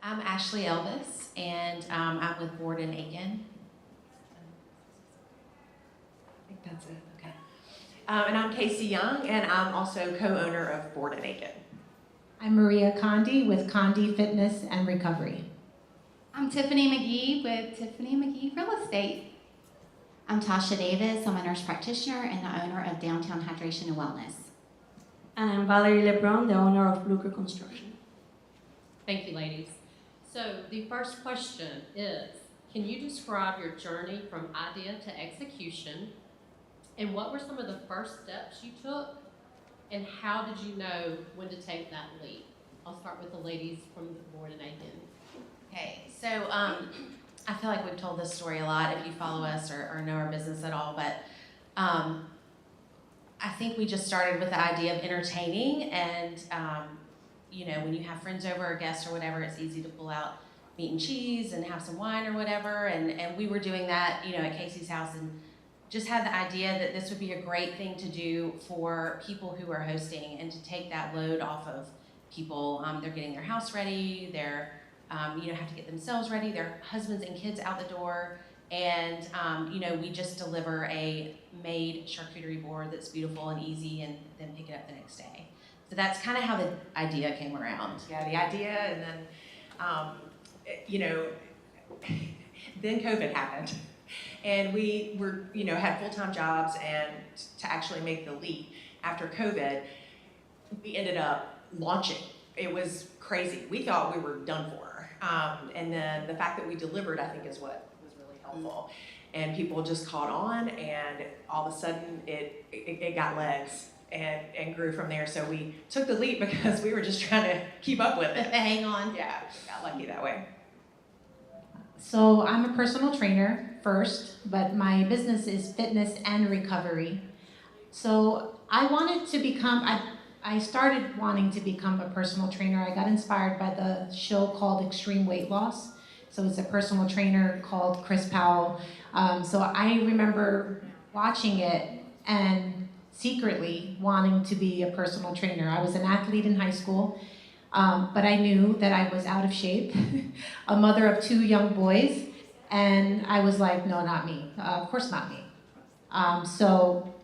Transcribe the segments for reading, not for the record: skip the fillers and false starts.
I'm Ashley Elvis, and I'm with Board and Aiken. I think that's it, okay. And I'm Casey Young, and I'm also co-owner of Board and Aiken. I'm Maria Condi with Condi Fitness and Recovery. I'm Tiffany McGee with Tiffany McGee Real Estate. I'm Tasha Davis. I'm a nurse practitioner and the owner of Downtown Hydration and Wellness. And I'm Valerie Lebron, the owner of Blucher Construction. Thank you, ladies. So the first question is, can you describe your journey from idea to execution? And what were some of the first steps you took? And how did you know when to take that leap? I'll start with the ladies from the Board and Aiken. Okay, so I feel like we've told this story a lot if you follow us or know our business at all, but I think we just started with the idea of entertaining, and you know, when you have friends over or guests or whatever, it's easy to pull out meat and cheese and have some wine or whatever, and we were doing that, you know, at Casey's house, and just had the idea that this would be a great thing to do for people who are hosting and to take that load off of people. They're getting their house ready, they're you know, have to get themselves ready, their husbands and kids out the door, and you know, we just deliver a made charcuterie board that's beautiful and easy, and then pick it up the next day. So that's kind of how the idea came around. Yeah, the idea, and then, you know, then COVID happened. And we were, you know, had full-time jobs, and to actually make the leap after COVID, we ended up launching. It was crazy. We thought we were done for. And then the fact that we delivered, I think, is what was really helpful. And people just caught on, and all of a sudden it got legs and grew from there. So we took the leap because we were just trying to keep up with it. Hang on. Yeah, got lucky that way. So I'm a personal trainer first, but my business is fitness and recovery. So I wanted to become, I started wanting to become a personal trainer. I got inspired by the show called Extreme Weight Loss. So it's a personal trainer called Chris Powell. So I remember watching it and secretly wanting to be a personal trainer. I was an athlete in high school, but I knew that I was out of shape, a mother of 2 young boys, and I was like, no, not me. Of course not me. So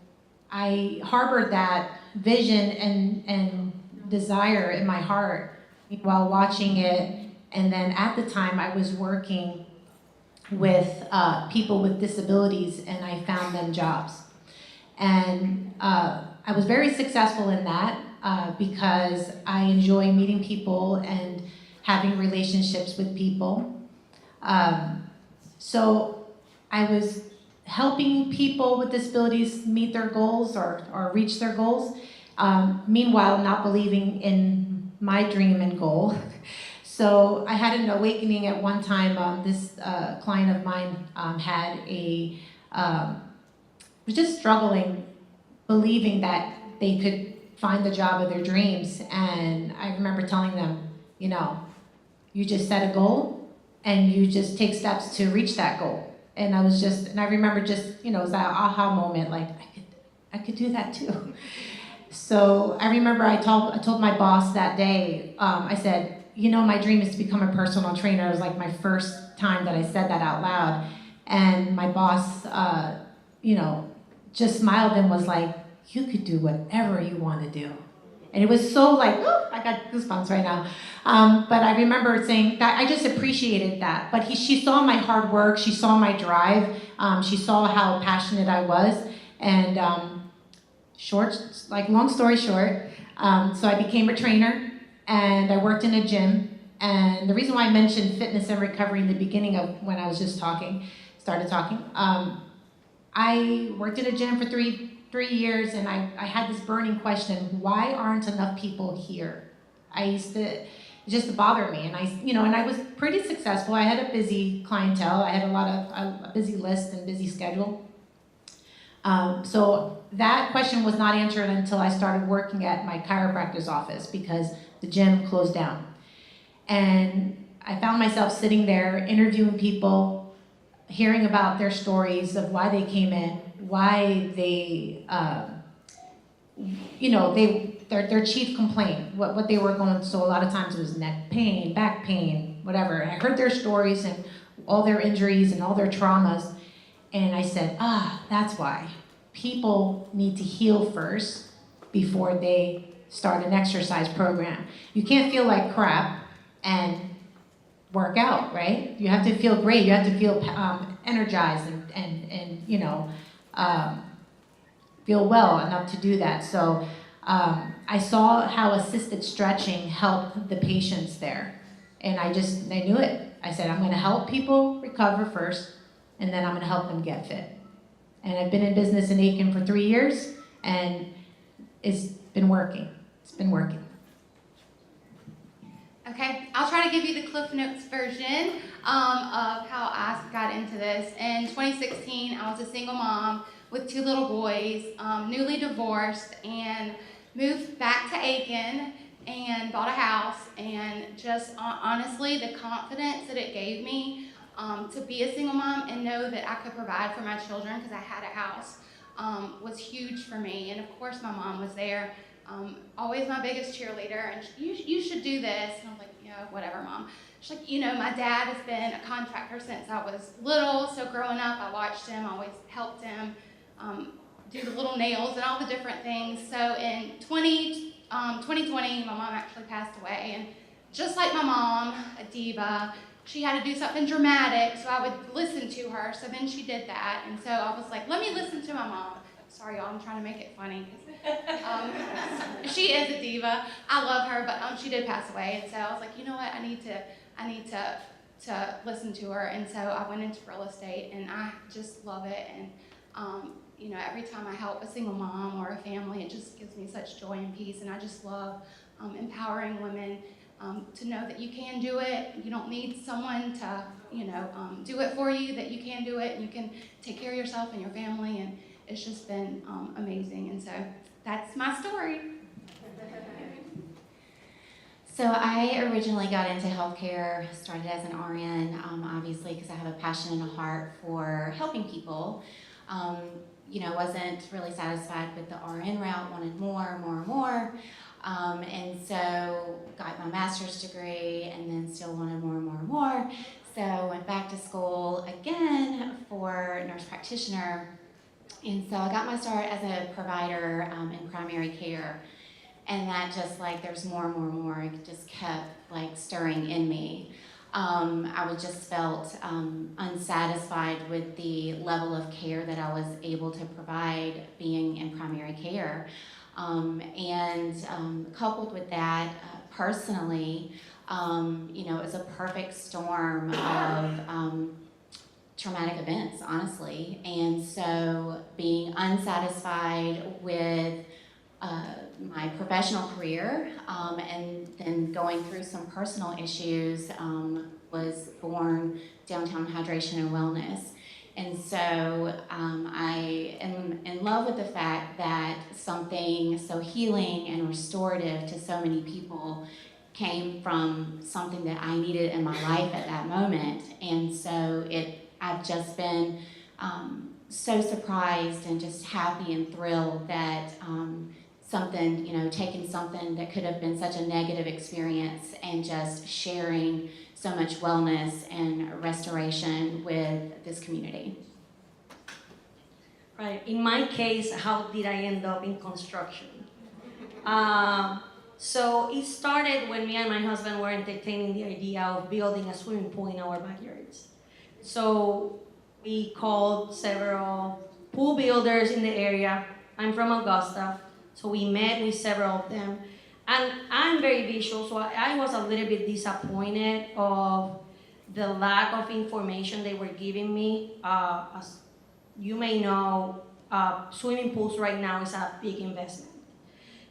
I harbored that vision and desire in my heart while watching it. And then at the time I was working with people with disabilities, and I found them jobs. And I was very successful in that because I enjoy meeting people and having relationships with people. So I was helping people with disabilities meet their goals or reach their goals. Meanwhile, not believing in my dream and goal. So I had an awakening at one time. This client of mine had was just struggling, believing that they could find the job of their dreams. And I remember telling them, you know, you just set a goal and you just take steps to reach that goal. And I remember just, you know, it was that aha moment, like I could do that too. So I remember I told my boss that day, I said, you know, my dream is to become a personal trainer. It was like my first time that I said that out loud. And my boss, you know, just smiled and was like, you could do whatever you want to do. And it was so like, oh, I got goosebumps right now. But I remember saying that I just appreciated that. But she saw my hard work, she saw my drive, she saw how passionate I was. And long story short, so I became a trainer and I worked in a gym. And the reason why I mentioned fitness and recovery in the beginning of when I was just started talking, I worked in a gym for three years, and I had this burning question: why aren't enough people here? It just bothered me, and I was pretty successful. I had a busy clientele. I had a busy list and busy schedule. So that question was not answered until I started working at my chiropractor's office because the gym closed down. And I found myself sitting there interviewing people, hearing about their stories of why they came in, why they their chief complaint, what they were going, so a lot of times it was neck pain, back pain, whatever. And I heard their stories and all their injuries and all their traumas, and I said, that's why. People need to heal first before they start an exercise program. You can't feel like crap and work out, right? You have to feel great. You have to feel energized and you know, feel well enough to do that. So I saw how assisted stretching helped the patients there. And I knew it. I said, I'm going to help people recover first, and then I'm going to help them get fit. And I've been in business in Aiken for 3 years, and it's been working. It's been working. Okay, I'll try to give you the Cliff Notes version of how I got into this. In 2016, I was a single mom with 2 little boys, newly divorced, and moved back to Aiken and bought a house. And just honestly, the confidence that it gave me to be a single mom and know that I could provide for my children because I had a house was huge for me. And of course, my mom was there. Always my biggest cheerleader, and you should do this. And I was like, yeah, whatever, Mom. She's like, my dad has been a contractor since I was little, so growing up, I watched him, always helped him do the little nails and all the different things. So in 2020, my mom actually passed away, and just like my mom, a diva, she had to do something dramatic, so I would listen to her. So then she did that, and so I was like, let me listen to my mom. Sorry, y'all, I'm trying to make it funny. She is a diva. I love her, but she did pass away, and so I was like, you know what? I need to listen to her, and so I went into real estate, and I just love it. And every time I help a single mom or a family, it just gives me such joy and peace, and I just love empowering women to know that you can do it. You don't need someone to do it for you. That you can do it, and you can take care of yourself and your family, and it's just been amazing. And so that's my story. So I originally got into healthcare, started as an RN, obviously because I have a passion and a heart for helping people. Wasn't really satisfied with the RN route, wanted more. And so got my master's degree and then still wanted more. So went back to school again for nurse practitioner. And so I got my start as a provider in primary care. And that just there's more. It just kept stirring in me. I just felt unsatisfied with the level of care that I was able to provide being in primary care. Coupled with that, personally, it was a perfect storm of traumatic events, honestly. And so being unsatisfied with my professional career and then going through some personal issues was born Downtown Hydration and Wellness. And so I am in love with the fact that something so healing and restorative to so many people came from something that I needed in my life at that moment. And so I've just been so surprised and just happy and thrilled that taking something that could have been such a negative experience and just sharing so much wellness and restoration with this community. Right. In my case, how did I end up in construction? So it started when me and my husband were entertaining the idea of building a swimming pool in our backyards. So we called several pool builders in the area. I'm from Augusta, so we met with several of them. And I'm very visual, so I was a little bit disappointed of the lack of information they were giving me. As you may know, swimming pools right now is a big investment.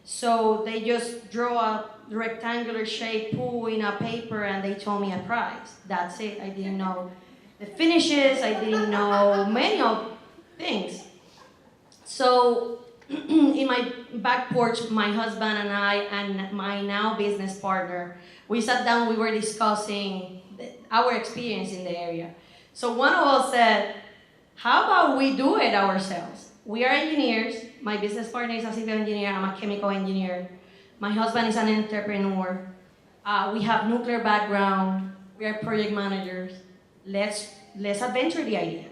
So they just draw a rectangular shaped pool in a paper and they told me a price. That's it. I didn't know the finishes, I didn't know many of things. So in my back porch, my husband and I and my now business partner, we sat down, we were discussing our experience in the area. So one of us said, how about we do it ourselves? We are engineers. My business partner is a civil engineer, I'm a chemical engineer. My husband is an entrepreneur. We have nuclear background. We are project managers. Let's adventure the idea.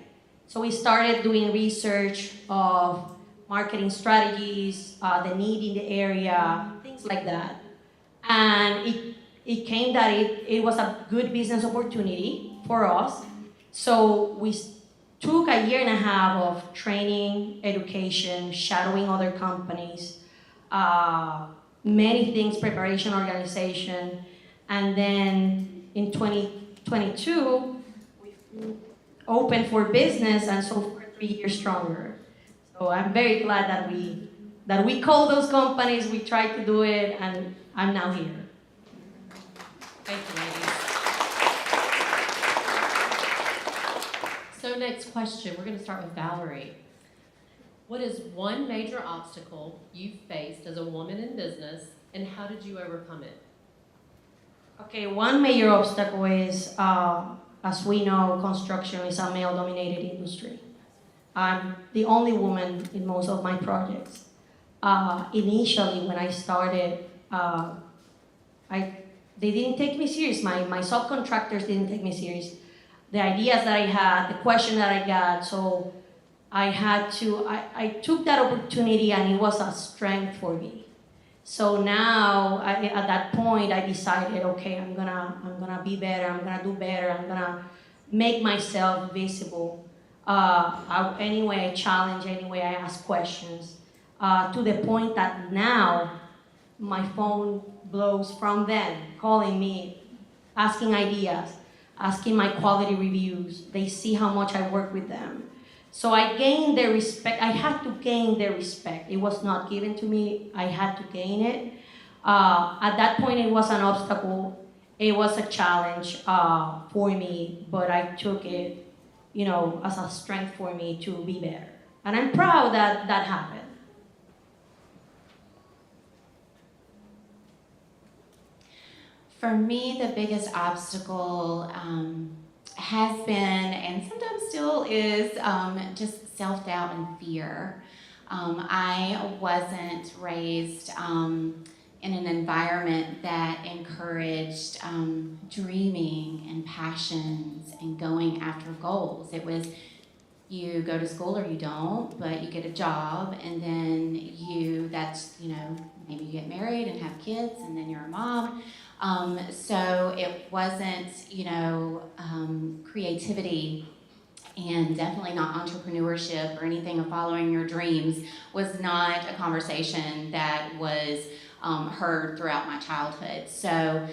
So we started doing research of marketing strategies, the need in the area, things like that. And it came that it was a good business opportunity for us. So we took a year and a half of training, education, shadowing other companies, many things, preparation, organization. And then in 2022, we opened for business, and so for 3 years stronger. So I'm very glad that we called those companies, we tried to do it, and I'm now here. Thank you, ladies. So next question, we're going to start with Valerie. What is one major obstacle you faced as a woman in business, and how did you overcome it? Okay, one major obstacle is, as we know, construction is a male-dominated industry. I'm the only woman in most of my projects. Initially, when I started, they didn't take me serious. My subcontractors didn't take me serious. The ideas that I had, the question that I got, so I took that opportunity, and it was a strength for me. So now, at that point, I decided, okay, I'm gonna be better. I'm gonna do better. I'm gonna make myself visible. Anyway, I challenge. Anyway, I ask questions. To the point that now, my phone blows from them, calling me, asking ideas, asking my quality reviews. They see how much I work with them. So I gained their respect. I had to gain their respect. It was not given to me. I had to gain it. At that point, it was an obstacle. It was a challenge for me, but I took it, as a strength for me to be better. And I'm proud that that happened. For me, the biggest obstacle has been, and sometimes still is, just self-doubt and fear. I wasn't raised in an environment that encouraged dreaming and passions and going after goals. It was, you go to school or you don't, but you get a job, and then maybe you get married and have kids, and then you're a mom. So it wasn't, creativity, and definitely not entrepreneurship or anything of following your dreams was not a conversation that was heard throughout my childhood. So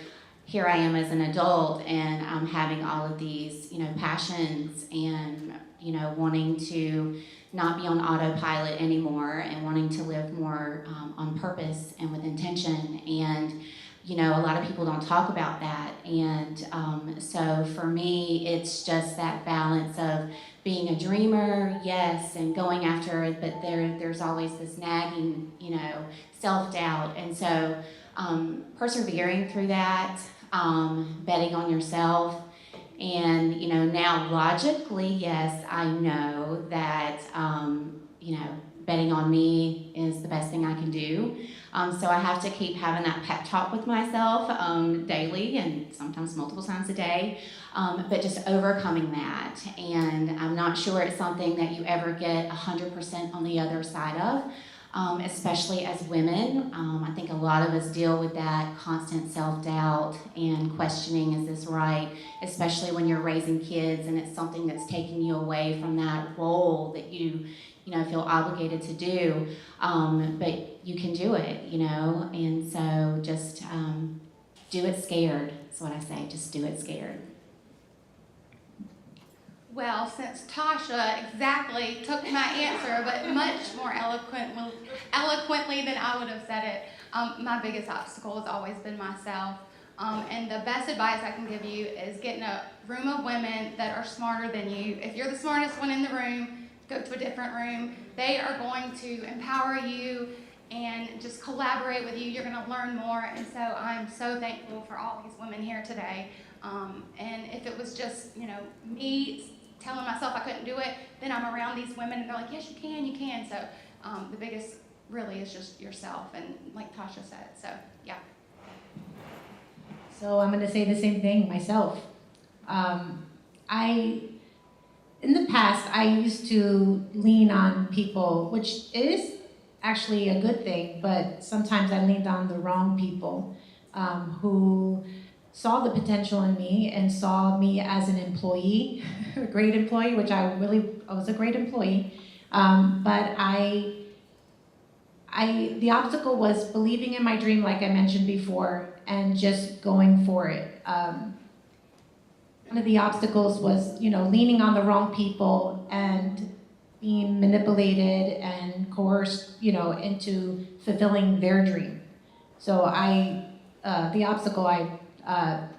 here I am as an adult, and I'm having all of these, passions, and, wanting to not be on autopilot anymore, and wanting to live more on purpose and with intention. And a lot of people don't talk about that. And so for me, it's just that balance of being a dreamer, yes, and going after it, but there's always this nagging, self-doubt. And so persevering through that, betting on yourself. And, now logically, yes, I know that, betting on me is the best thing I can do. So I have to keep having that pep talk with myself daily, and sometimes multiple times a day, but just overcoming that. And I'm not sure it's something that you ever get 100% on the other side of, especially as women. I think a lot of us deal with that constant self-doubt and questioning, is this right? Especially when you're raising kids and it's something that's taking you away from that role that you feel obligated to do, but you can do it, and so just do it scared. That's what I say, just do it scared. Well, since Tasha exactly took my answer, but much more eloquently than I would have said it, my biggest obstacle has always been myself. And the best advice I can give you is get in a room of women that are smarter than you. If you're the smartest one in the room, go to a different room. They are going to empower you and just collaborate with you. You're going to learn more. And so I'm so thankful for all these women here today. And if it was just, me telling myself I couldn't do it, then I'm around these women and they're like, yes, you can. So the biggest really is just yourself, and like Tasha said, so yeah. So I'm going to say the same thing myself. In the past, I used to lean on people, which is actually a good thing, but sometimes I leaned on the wrong people who saw the potential in me and saw me as an employee, a great employee, which I was a great employee. But the obstacle was believing in my dream, like I mentioned before, and just going for it. One of the obstacles was, leaning on the wrong people and being manipulated and coerced, into fulfilling their dream. So the obstacle I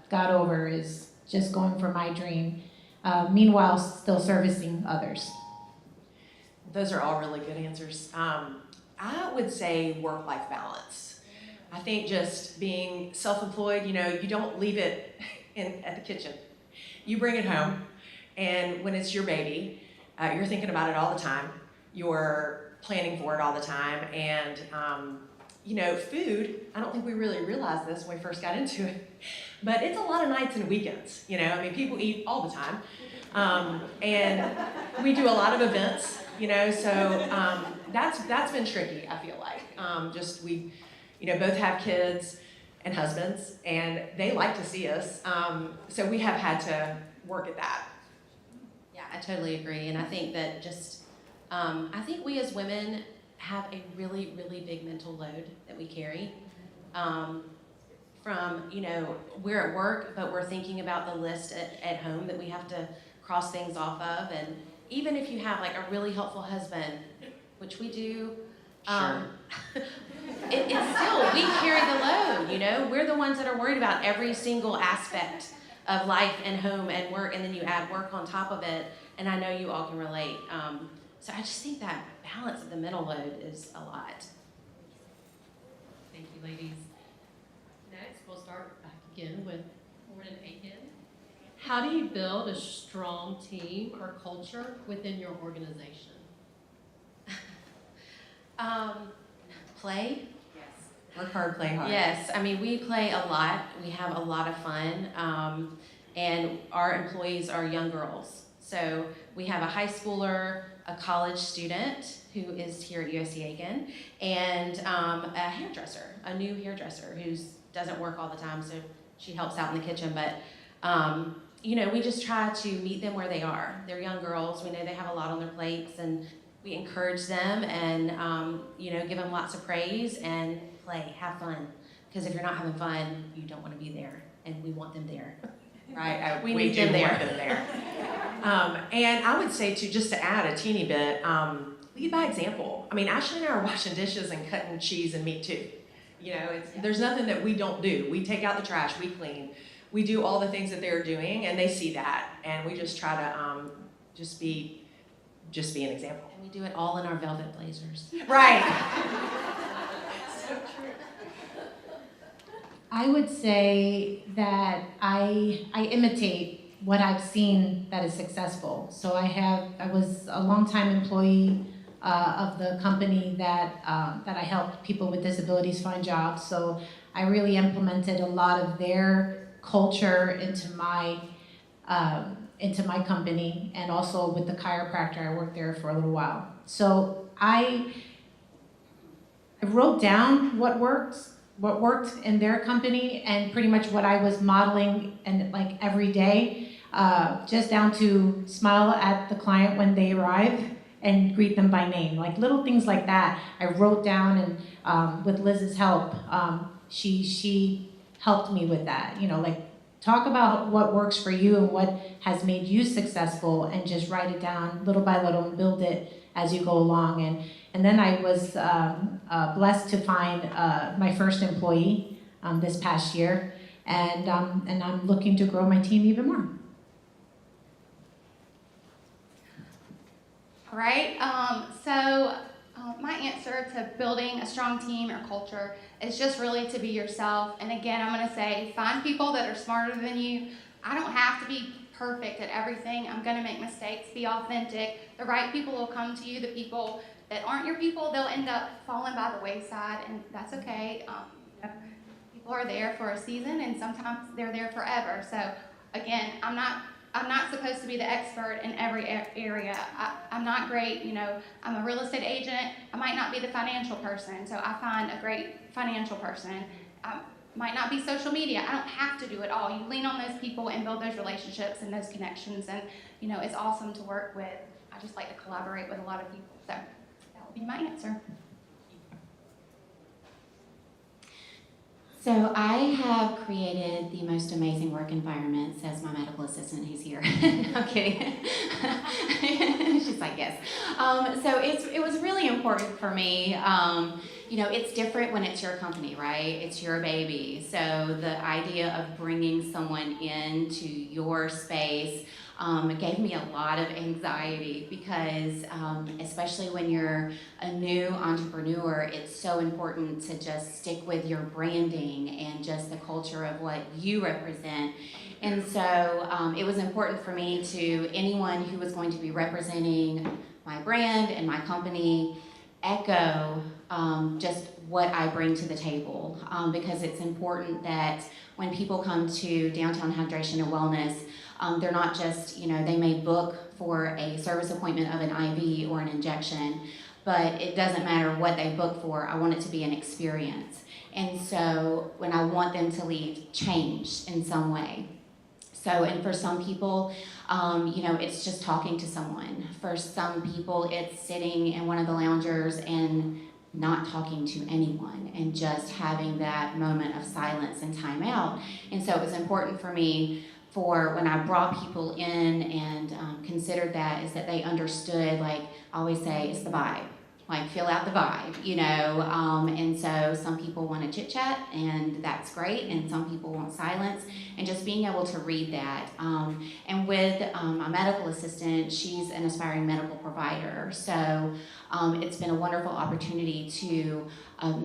got over is just going for my dream, meanwhile still servicing others. Those are all really good answers. I would say work-life balance. I think just being self-employed, you don't leave it at the kitchen. You bring it home, and when it's your baby, you're thinking about it all the time. You're planning for it all the time, and food, I don't think we really realized this when we first got into it, but it's a lot of nights and weekends, people eat all the time, and we do a lot of events, so that's been tricky, I feel like. We both have kids and husbands, and they like to see us, so we have had to work at that. Yeah, I totally agree. And I think that I think we as women have a really, really big mental load that we carry. We're at work, but we're thinking about the list at home that we have to cross things off of. And even if you have like a really helpful husband, which we do, Sure. it's still, we carry the load, We're the ones that are worried about every single aspect of life and home and work, and then you add work on top of it, and I know you all can relate. So I just think that balance of the mental load is a lot. Thank you, ladies. Next, we'll start back again with Gordon Aiken. How do you build a strong team or culture within your organization? Play. Work hard, play hard. Yes, I mean, we play a lot. We have a lot of fun, and our employees are young girls. So we have a high schooler, a college student who is here at USC Aiken, and a hairdresser, a new hairdresser who doesn't work all the time, so she helps out in the kitchen. But we just try to meet them where they are. They're young girls. We know they have a lot on their plates, and we encourage them and give them lots of praise and play, have fun. Because if you're not having fun, you don't want to be there, and we want them there. Right, We we need do them want there. them there. And I would say just to add a teeny bit, lead by example. I mean, Ashley and I are washing dishes and cutting cheese and meat too. There's nothing that we don't do. We take out the trash, we clean, we do all the things that they're doing, and they see that, and we just try to just be an example. And we do it all in our velvet blazers. Right. I would say that I imitate what I've seen that is successful. So I was a longtime employee of the company that I helped people with disabilities find jobs. So I really implemented a lot of their culture into my company, and also with the chiropractor. I worked there for a little while. So I wrote down what worked in their company, and pretty much what I was modeling and like every day, just down to smile at the client when they arrive and greet them by name, like little things like that. I wrote down, and with Liz's help, she helped me with that. Talk about what works for you and what has made you successful, and just write it down little by little and build it as you go along. And then I was blessed to find my first employee this past year, and I'm looking to grow my team even more. All right, so my answer to building a strong team or culture is just really to be yourself. And again, I'm going to say, find people that are smarter than you. I don't have to be perfect at everything. I'm gonna make mistakes, be authentic. The right people will come to you. The people that aren't your people, they'll end up falling by the wayside, and that's okay. People are there for a season, and sometimes they're there forever. So again, I'm not supposed to be the expert in every area. I'm not great, I'm a real estate agent. I might not be the financial person, so I find a great financial person. I might not be social media. I don't have to do it all. You lean on those people and build those relationships and those connections, and it's awesome to work with. I just like to collaborate with a lot of people. So that would be my answer. So I have created the most amazing work environment, says my medical assistant. He's here. I'm kidding. She's like, yes. So it was really important for me. It's different when it's your company, right? It's your baby. So the idea of bringing someone into your space gave me a lot of anxiety because especially when you're a new entrepreneur, it's so important to just stick with your branding and just the culture of what you represent. And so it was important for me to anyone who was going to be representing my brand and my company echo just what I bring to the table because it's important that when people come to Downtown Hydration and Wellness, they're not just, they may book for a service appointment of an IV or an injection, but it doesn't matter what they book for. I want it to be an experience. And so when I want them to leave changed in some way. So, and for some people, it's just talking to someone. For some people, it's sitting in one of the loungers and not talking to anyone and just having that moment of silence and time out. And so it was important for me for when I brought people in and considered that is that they understood, like I always say, it's the vibe. Like feel out the vibe, and so some people want to chit chat and that's great, and some people want silence, and just being able to read that. And with my medical assistant, she's an aspiring medical provider, so it's been a wonderful opportunity to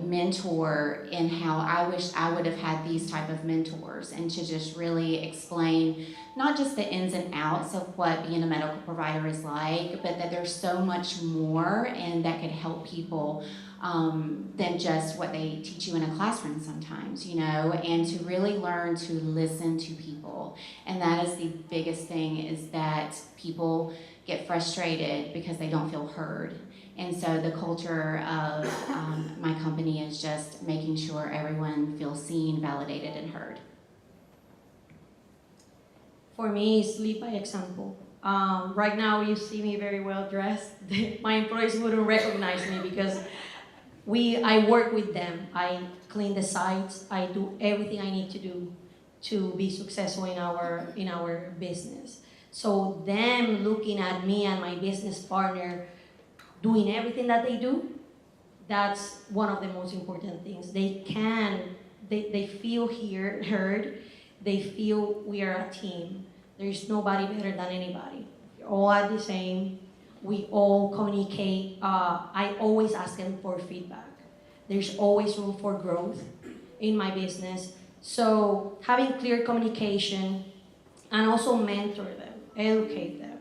mentor in how I wish I would have had these type of mentors, and to just really explain not just the ins and outs of what being a medical provider is like, but that there's so much more and that could help people than just what they teach you in a classroom sometimes, and to really learn to listen to people. And that is the biggest thing, is that people get frustrated because they don't feel heard. And so the culture of my company is just making sure everyone feels seen, validated, and heard. For me, it's lead by example. Right now, you see me very well dressed. My employees wouldn't recognize me because I work with them. I clean the sites. I do everything I need to do to be successful in our business. So them looking at me and my business partner doing everything that they do, that's one of the most important things. They feel heard. They feel we are a team. There's nobody better than anybody. We're all at the same. We all communicate. I always ask them for feedback. There's always room for growth in my business. So having clear communication and also mentor them, educate them.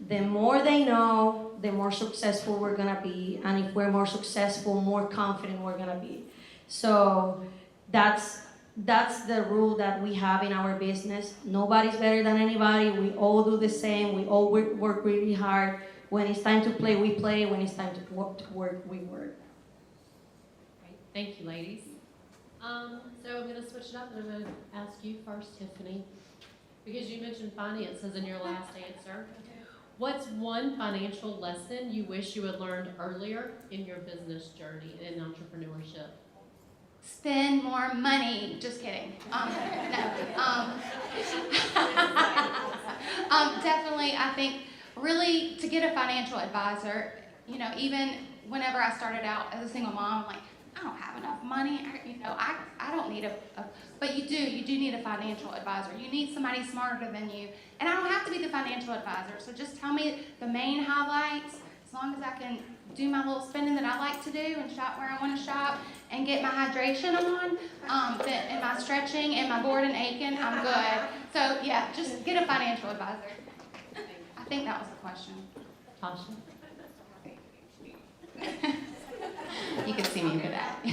The more they know, the more successful we're gonna be. And if we're more successful, more confident we're gonna be. So that's the rule that we have in our business. Nobody's better than anybody. We all do the same. We all work really hard. When it's time to play, we play. When it's time to work, we work. Great. Thank you, ladies. So I'm going to switch it up, and I'm going to ask you first, Tiffany, because you mentioned finances in your last answer. What's one financial lesson you wish you had learned earlier in your business journey in entrepreneurship? Spend more money. Just kidding. Definitely, I think really to get a financial advisor, even whenever I started out as a single mom, I'm like, I don't have enough money. I don't need but you do need a financial advisor. You need somebody smarter than you. And I don't have to be the financial advisor. So just tell me the main highlights, as long as I can do my little spending that I like to do and shop where I want to shop, and get my hydration on, and my stretching and my board and aching, I'm good. So yeah, just get a financial advisor. I think that was the question. Tasha? You can see me for that.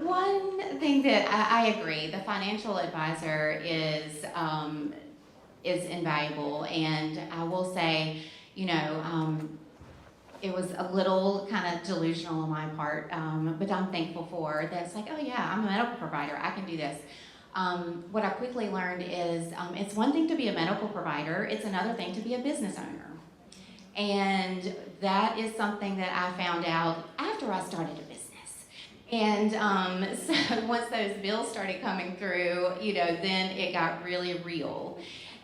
One thing that I agree, the financial advisor is invaluable, and I will say, it was a little kind of delusional on my part, but I'm thankful for that. It's like, oh yeah, I'm a medical provider, I can do this. What I quickly learned is it's one thing to be a medical provider, it's another thing to be a business owner. And that is something that I found out after I started a business. And so once those bills started coming through, then it got really real.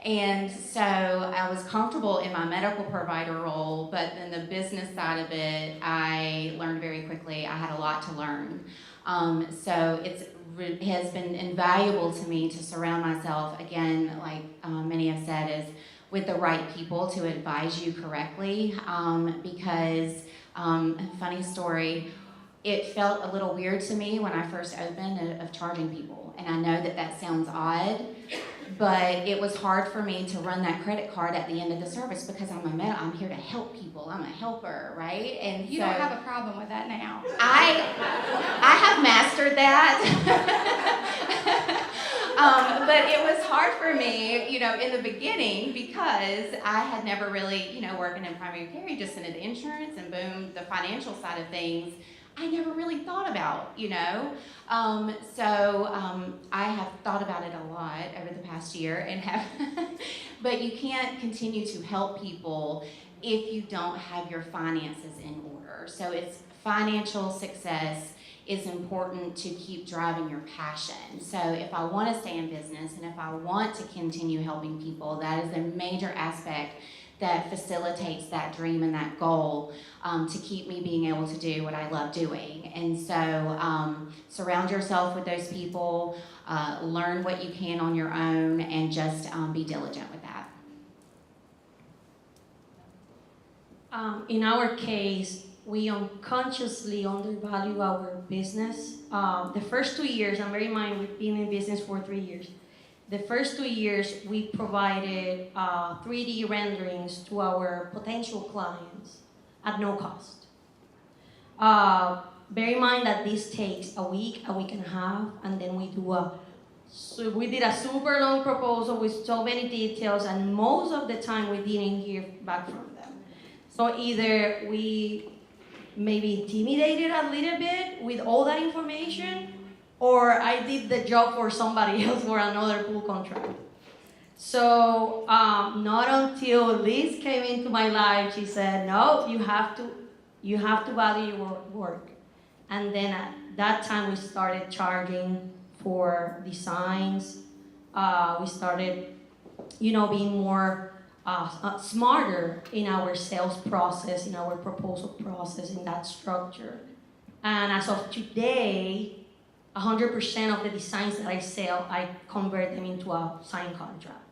And so I was comfortable in my medical provider role, but then the business side of it, I learned very quickly. I had a lot to learn. So it has been invaluable to me to surround myself, again, like many have said, is with the right people to advise you correctly, because, funny story, it felt a little weird to me when I first opened of charging people. And I know that sounds odd, but it was hard for me to run that credit card at the end of the service because I'm here to help people. I'm a helper, right? And You so don't have a problem with that now. I have mastered that. But it was hard for me, in the beginning because I had never really, working in primary care, you just sent it to insurance and boom, the financial side of things, I never really thought about, I have thought about it a lot over the past year and have, but you can't continue to help people if you don't have your finances in order. So it's financial success is important to keep driving your passion. So if I want to stay in business and if I want to continue helping people, that is a major aspect that facilitates that dream and that goal to keep me being able to do what I love doing. And so surround yourself with those people, learn what you can on your own, and just be diligent with that. In our case, we unconsciously undervalue our business. The first 2 years, and bear in mind, we've been in business for 3 years. The first 2 years, we provided 3D renderings to our potential clients at no cost. Bear in mind that this takes a week and a half, and then we did a super long proposal with so many details, and most of the time we didn't hear back from them. So either we maybe intimidated a little bit with all that information, or I did the job for somebody else for another pool contract. So not until Liz came into my life, she said, no, you have to value your work. And then at that time we started charging for designs. We started, being more smarter in our sales process, in our proposal process, in that structure. And as of today, 100% of the designs that I sell, I convert them into a signed contract.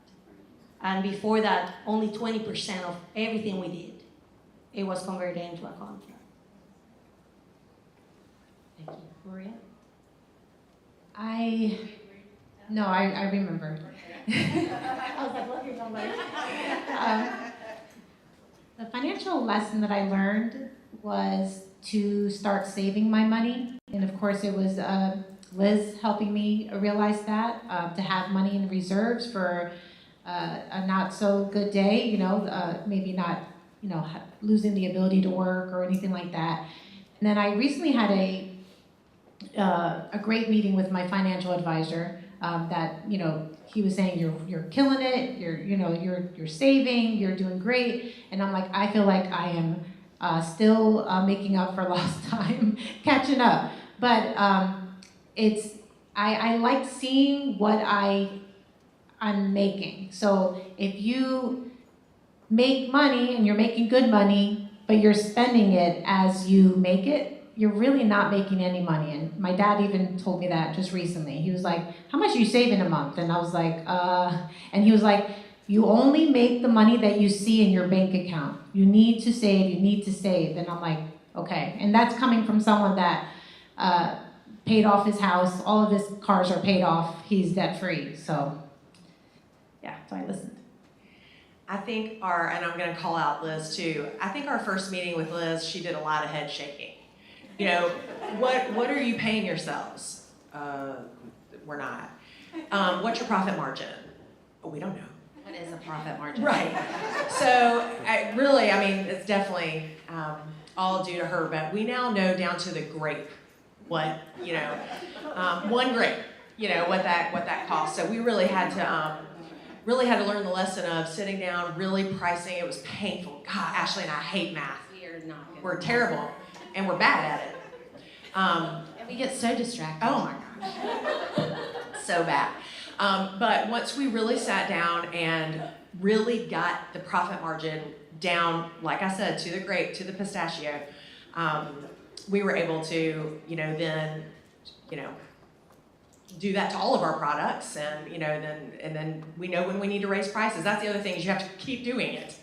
And before that, only 20% of everything we did, it was converted into a contract. Thank you. Maria? I remember. I was like, look, you're somebody. The financial lesson that I learned was to start saving my money. And of course it was Liz helping me realize that, to have money in reserves for a not so good day, maybe not, losing the ability to work or anything like that. And then I recently had a great meeting with my financial advisor, that, he was saying you're killing it, you're saving, you're doing great. And I'm like, I feel like I am still making up for lost time, catching up. But I like seeing what I'm making. So if you make money and you're making good money, but you're spending it as you make it, you're really not making any money. And my dad even told me that just recently. He was like, how much are you saving a month? And I was like, and he was like, you only make the money that you see in your bank account. You need to save, you need to save. And I'm like, okay. And that's coming from someone that paid off his house. All of his cars are paid off. He's debt free. So, yeah, so I listened. I think and I'm gonna call out Liz too, I think our first meeting with Liz, she did a lot of head shaking. You know, what are you paying yourselves? We're not. What's your profit margin? Oh, we don't know. What is a profit margin? Right. So I mean, it's definitely all due to her, but we now know down to the grape what, one grape, what that costs. So we really had to learn the lesson of sitting down, really pricing. It was painful. God, Ashley and I hate math. We are not good. We're terrible, and we're bad at it. And we get so distracted. Oh my gosh, so bad. But once we really sat down and really got the profit margin down, like I said, to the grape, to the pistachio, we were able to, then, do that to all of our products, and then we know when we need to raise prices. That's the other thing, is you have to keep doing it.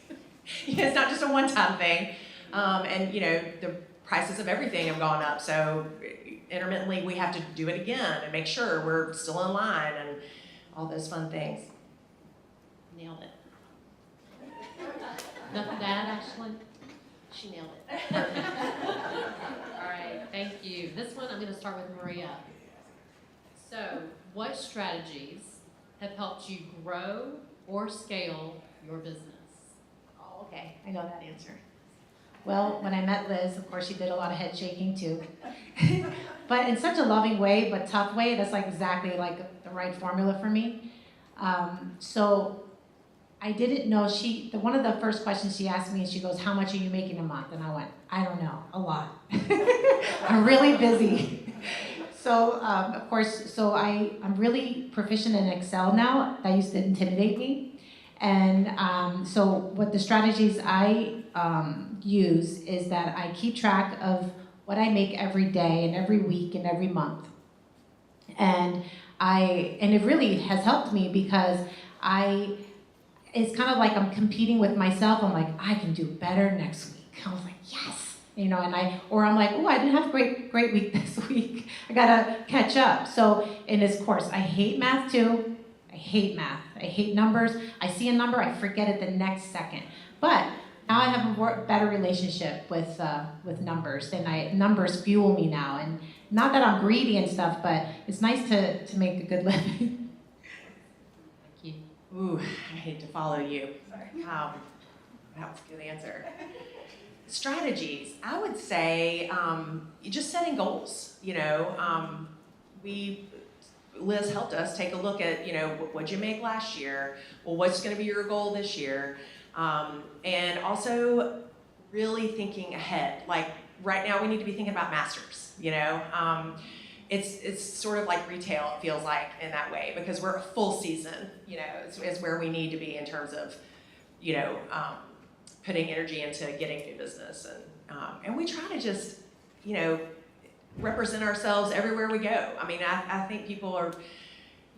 It's not just a one-time thing, and the prices of everything have gone up, so intermittently we have to do it again and make sure we're still in line and all those fun things. Nailed it. Nothing to add, Ashley? She nailed it. All right, thank you. This one, I'm going to start with Maria. So, what strategies have helped you grow or scale your business? Oh, okay. I know that answer. Well, when I met Liz, of course, she did a lot of head shaking too. But in such a loving way, but tough way, that's like exactly like the right formula for me. So I didn't know, one of the first questions she asked me, she goes, how much are you making a month? And I went, I don't know, a lot. I'm really busy. So, of course, I'm really proficient in Excel now. That used to intimidate me. And so what the strategies I use is that I keep track of what I make every day and every week and every month. And it really has helped me because it's kind of like I'm competing with myself. I'm like, I can do better next week. I was like, yes. And I'm like, oh, I didn't have a great week this week. I gotta catch up. So in this course, I hate math too. I hate math. I hate numbers. I see a number, I forget it the next second. But now I have a better relationship with numbers, and numbers fuel me now. And not that I'm greedy and stuff, but it's nice to make a good living. Thank you. Ooh, I hate to follow you. That was a good answer. Strategies, I would say just setting goals. Liz helped us take a look at, what'd you make last year? Well, what's going to be your goal this year? And also really thinking ahead. Like right now we need to be thinking about masters, It's sort of like retail, it feels like, in that way, because we're a full season, is where we need to be in terms of, putting energy into getting new business. And we try to just, represent ourselves everywhere we go. I mean, I think people are,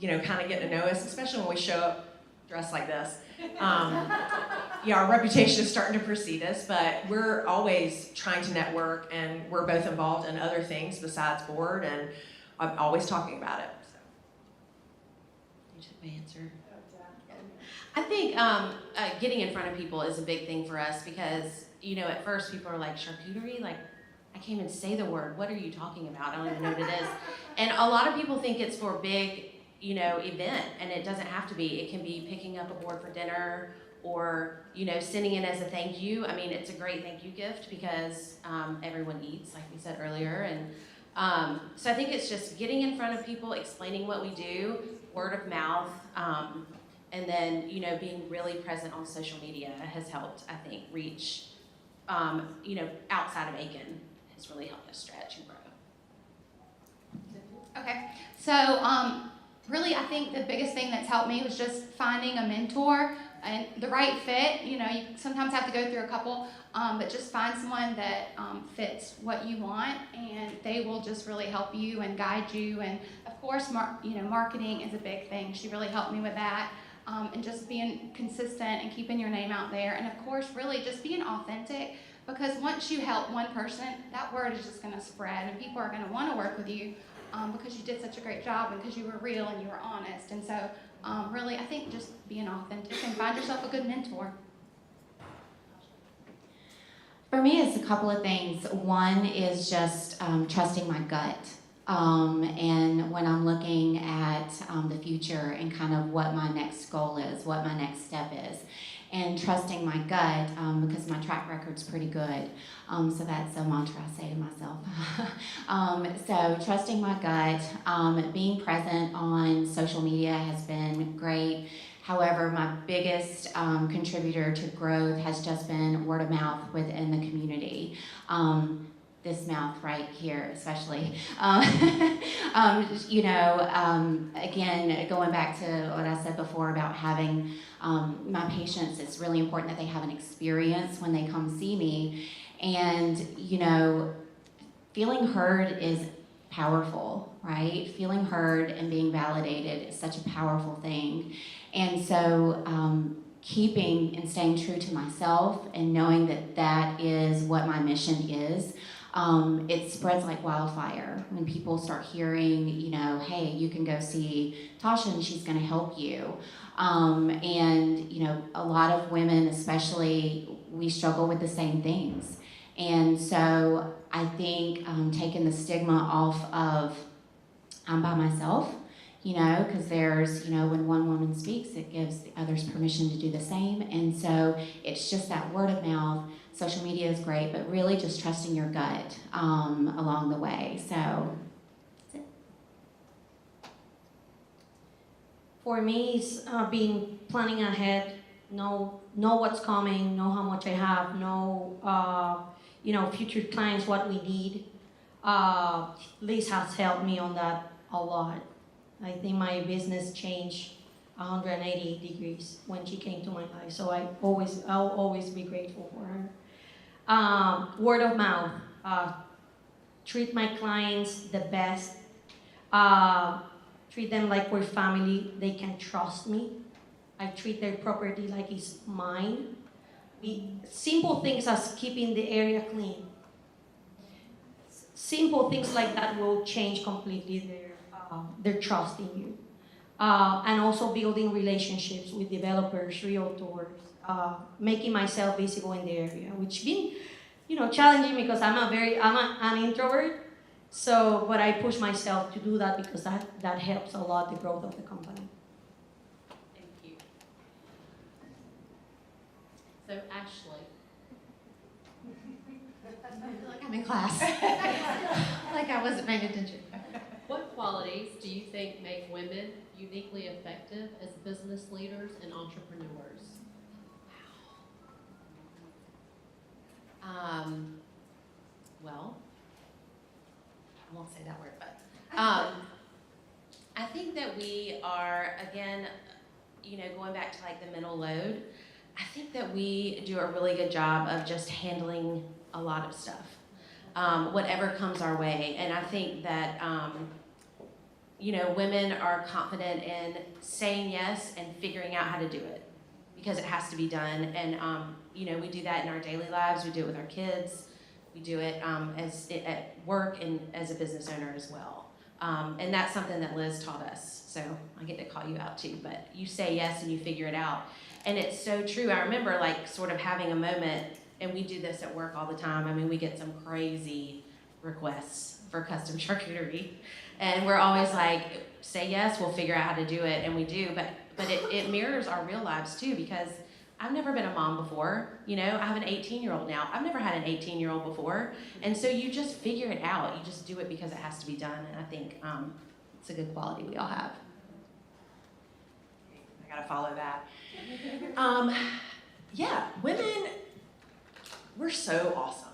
kind of getting to know us, especially when we show up dressed like this. Our reputation is starting to precede us, but we're always trying to network, and we're both involved in other things besides board, and I'm always talking about it. So. You took my answer. I think getting in front of people is a big thing for us because, at first people are like, charcuterie? Like, I can't even say the word. What are you talking about? I don't even know what it is. And a lot of people think it's for a big, event, and it doesn't have to be. It can be picking up a board for dinner or, sending it as a thank you. I mean, it's a great thank you gift because everyone eats, like we said earlier. And so I think it's just getting in front of people, explaining what we do, word of mouth, and then, being really present on social media has helped, I think, reach, outside of Aiken has really helped us stretch and grow. Okay, so really I think the biggest thing that's helped me was just finding a mentor and the right fit. You sometimes have to go through a couple, but just find someone that fits what you want, and they will just really help you and guide you. And of course, marketing is a big thing. She really helped me with that. And just being consistent and keeping your name out there. And of course, really just being authentic. because once you help one person, that word is just going to spread, and people are going to want to work with you because you did such a great job and because you were real and you were honest. And so really, I think just being authentic and find yourself a good mentor. For me, it's a couple of things. One is just trusting my gut. And when I'm looking at the future and kind of what my next goal is, what my next step is, and trusting my gut because my track record's pretty good. So that's a mantra I say to myself. So trusting my gut, being present on social media has been great. However, my biggest contributor to growth has just been word of mouth within the community. This mouth right here, especially. Again, going back to what I said before about having my patients, it's really important that they have an experience when they come see me. And, feeling heard is powerful, right? Feeling heard and being validated is such a powerful thing. And so keeping and staying true to myself and knowing that that is what my mission is, it spreads like wildfire when people start hearing, hey, you can go see Tasha and she's going to help you. A lot of women, especially, we struggle with the same things. And so I think taking the stigma off of I'm by myself, because there's, when one woman speaks, it gives the others permission to do the same. And so it's just that word of mouth. Social media is great, but really just trusting your gut along the way. So that's it. For me, it's being planning ahead, know what's coming, know how much I have, know future clients, what we need. Liz has helped me on that a lot. I think my business changed 180 degrees when she came to my life, so I'll always be grateful for her. Word of mouth. Treat my clients the best. Treat them like we're family. They can trust me. I treat their property like it's mine. Simple things as keeping the area clean. Simple things like that will change completely their trust in you. And also building relationships with developers, realtors, making myself visible in the area, which been, challenging because I'm an introvert. So, but I push myself to do that because that helps a lot the growth of the company. Thank you. So, Ashley. I feel like I'm in class. Like I wasn't paying attention. What qualities do you think make women uniquely effective as business leaders and entrepreneurs? Well, I won't say that word, but I think that we are, again, going back to like the mental load, I think that we do a really good job of just handling a lot of stuff, whatever comes our way. And I think that, women are confident in saying yes and figuring out how to do it because it has to be done. And, we do that in our daily lives. We do it with our kids. We do it at work and as a business owner as well. And that's something that Liz taught us. So I get to call you out too, but you say yes and you figure it out. And it's so true. I remember sort of having a moment, and we do this at work all the time. I mean, we get some crazy requests for custom charcuterie. And we're always like, say yes, we'll figure out how to do it, and we do. But it mirrors our real lives too, because I've never been a mom before. I have an 18-year-old now. I've never had an 18-year-old before. And so you just figure it out. You just do it because it has to be done. And I think it's a good quality we all have. I gotta follow that. Women, we're so awesome.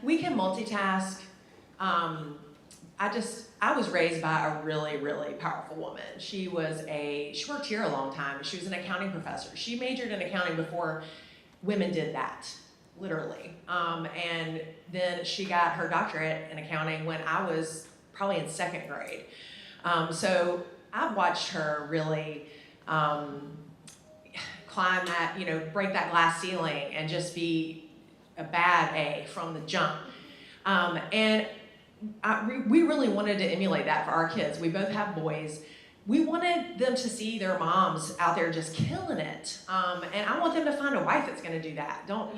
We can multitask. I was raised by a really, really powerful woman. She worked here a long time. She was an accounting professor. She majored in accounting before women did that, literally. And then she got her doctorate in accounting when I was probably in second grade. So I've watched her really climb that, break that glass ceiling and just be a bad A from the jump. And we really wanted to emulate that for our kids. We both have boys. We wanted them to see their moms out there just killing it. And I want them to find a wife that's gonna do that. Don't,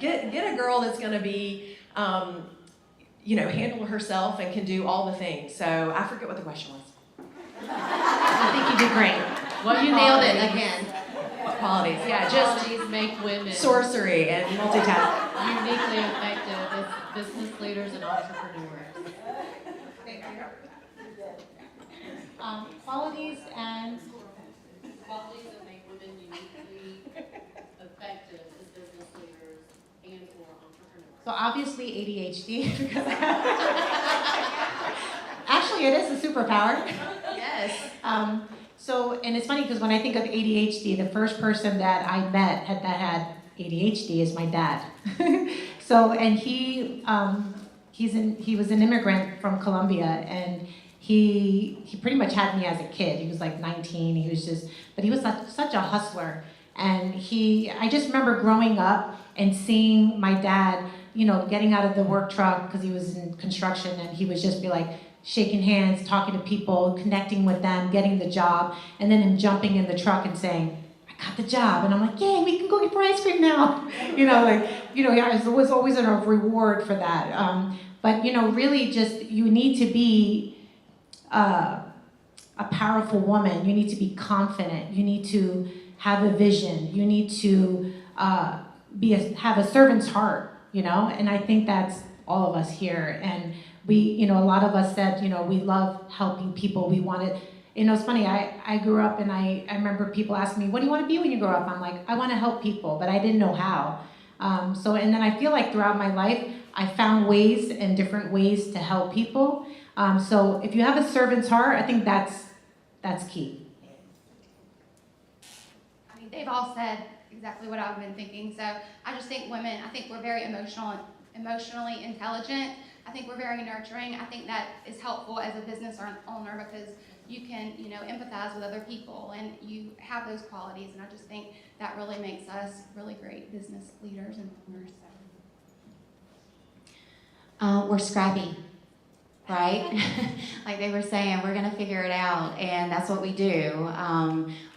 get a girl that's gonna be, handle herself and can do all the things. So I forget what the question was. I think you did great. What You nailed it again. What qualities? Yeah, just qualities make women sorcery and multitasking. uniquely effective as business leaders and entrepreneurs. Qualities and Qualities that make women uniquely effective as business leaders and or entrepreneurs. so obviously ADHD. because Actually, it is a superpower. Yes. And it's funny because when I think of ADHD, the first person that I met that had ADHD is my dad. And he was an immigrant from Colombia, and he pretty much had me as a kid. He was like 19. But he was such a hustler. And I just remember growing up and seeing my dad, getting out of the work truck because he was in construction, and he would just be like shaking hands, talking to people, connecting with them, getting the job, and then him jumping in the truck and saying, "I got the job," and I'm like, "Yay, we can go get for ice cream now." It was always a reward for that. But really, just you need to be a powerful woman. You need to be confident. You need to have a vision. You need to have a servant's heart. And I think that's all of us here. And we, a lot of us said, we love helping people. We wanted, it's funny, I grew up and I remember people asking me, "What do you want to be when you grow up?" I'm like, I want to help people, but I didn't know how. And then I feel like throughout my life, I found ways and different ways to help people. So if you have a servant's heart, I think that's key. I mean, they've all said exactly what I've been thinking. So I just think women, I think we're very emotionally intelligent. I think we're very nurturing. I think that is helpful as a business owner because you can, empathize with other people and you have those qualities. And I just think that really makes us really great business leaders and owners. We're scrappy, right? Like they were saying, we're gonna figure it out, and that's what we do.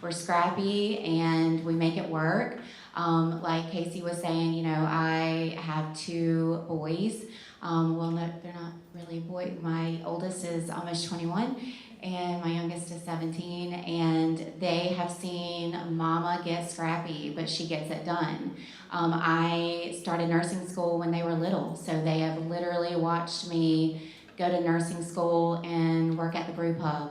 We're scrappy and we make it work. Like Casey was saying, I have 2 boys. Well, no, they're not really boys. My oldest is almost 21, and my youngest is 17, and they have seen Mama get scrappy, but she gets it done. I started nursing school when they were little, so they have literally watched me go to nursing school and work at the brew pub.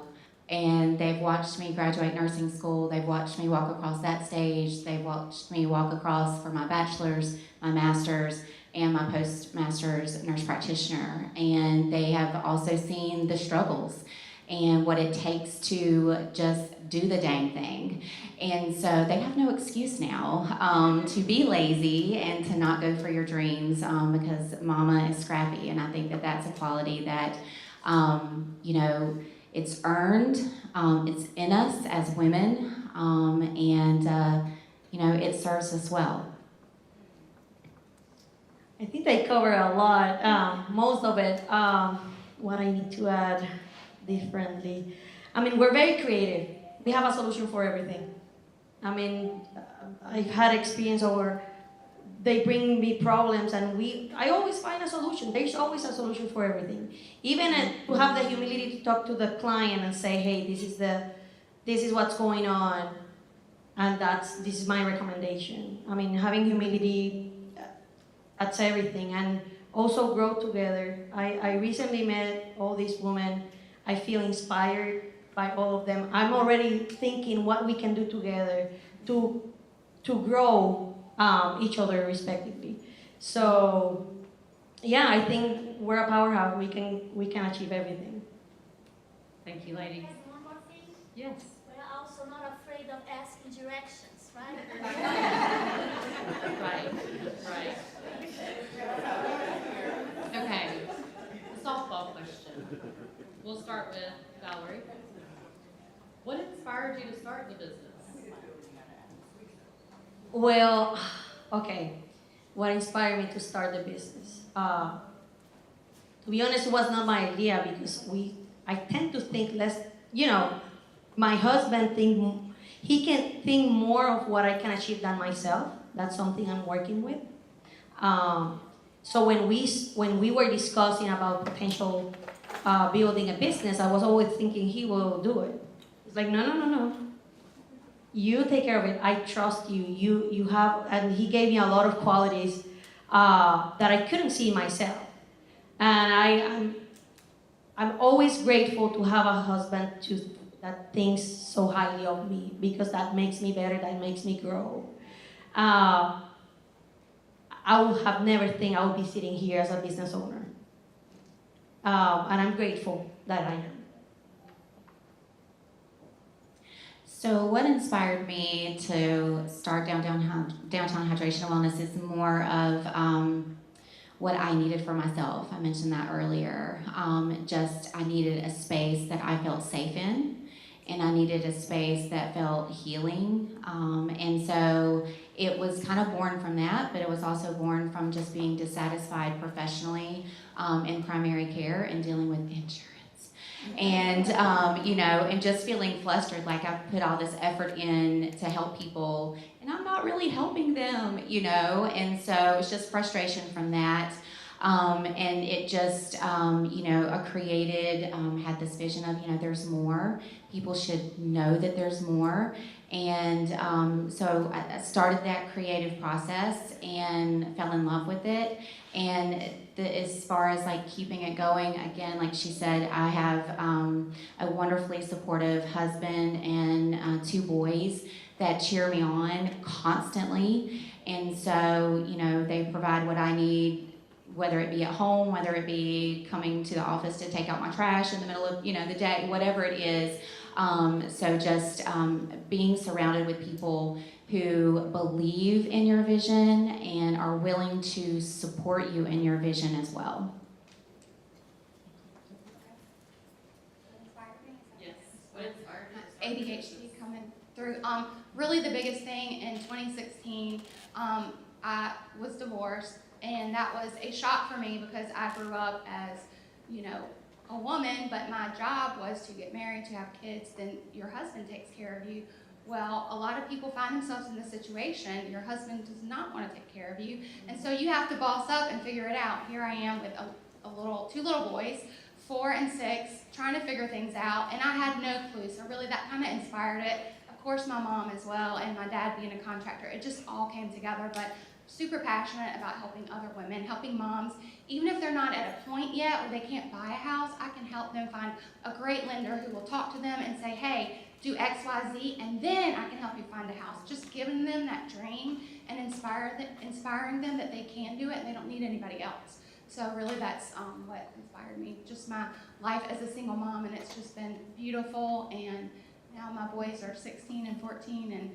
And they've watched me graduate nursing school. They've watched me walk across that stage. They've watched me walk across for my bachelor's, my master's, and my postmaster's nurse practitioner. And they have also seen the struggles and what it takes to just do the dang thing. And so they have no excuse now to be lazy and to not go for your dreams because Mama is scrappy. And I think that that's a quality that, it's earned, it's in us as women, it serves us well. I think they cover a lot, most of it. What I need to add differently. I mean, we're very creative. We have a solution for everything. I mean, I've had experience where they bring me problems and I always find a solution. There's always a solution for everything. Even to have the humility to talk to the client and say, "Hey, this is what's going on, and this is my recommendation." I mean, having humility, that's everything. And also grow together. I recently met all these women. I feel inspired by all of them. I'm already thinking what we can do together to grow each other respectively. So, yeah, I think we're a powerhouse. We can achieve everything. Thank you, ladies. And one more thing, Yes. we're also not afraid of asking directions, right? Right. Okay. Softball question. We'll start with Valerie. What inspired you to start the business? Well, okay. what inspired me to start the business. To be honest, it was not my idea because I tend to think less, my husband he can think more of what I can achieve than myself. That's something I'm working with. So when we were discussing about potential building a business, I was always thinking he will do it. It's like, no. You take care of it. I trust you. You have, and he gave me a lot of qualities that I couldn't see myself. And I'm always grateful to have a husband that thinks so highly of me, because that makes me better, that makes me grow. I would have never think I would be sitting here as a business owner. And I'm grateful that I am. So what inspired me to start Downtown Hydration and Wellness is more of what I needed for myself. I mentioned that earlier. I needed a space that I felt safe in, and I needed a space that felt healing. And so it was kind of born from that, but it was also born from just being dissatisfied professionally in primary care and dealing with insurance. And, and just feeling flustered, like I've put all this effort in to help people and I'm not really helping them, and so it's just frustration from that. And it just, had this vision of, there's more. People should know that there's more. And so I started that creative process and fell in love with it. And as far as like keeping it going, again, like she said, I have a wonderfully supportive husband and 2 boys that cheer me on constantly. And so, they provide what I need, whether it be at home, whether it be coming to the office to take out my trash in the middle of, the day, whatever it is. So just being surrounded with people who believe in your vision and are willing to support you in your vision as well. Yes. What inspired you? ADHD coming through. Really the biggest thing in 2016, I was divorced, and that was a shock for me because I grew up as, a woman, but my job was to get married, to have kids, then your husband takes care of you. Well, a lot of people find themselves in this situation. Your husband does not want to take care of you, and so you have to boss up and figure it out. Here I am with 2 little boys, 4 and 6, trying to figure things out, and I had no clue. So really, that kind of inspired it. Of course, my mom as well, and my dad being a contractor. It just all came together. But super passionate about helping other women, helping moms, even if they're not at a point yet where they can't buy a house. I can help them find a great lender who will talk to them and say, hey, do X, Y, Z, and then I can help you find a house. Just giving them that dream and inspiring them that they can do it and they don't need anybody else. So really that's what inspired me, just my life as a single mom, and it's just been beautiful. And now my boys are 16 and 14, and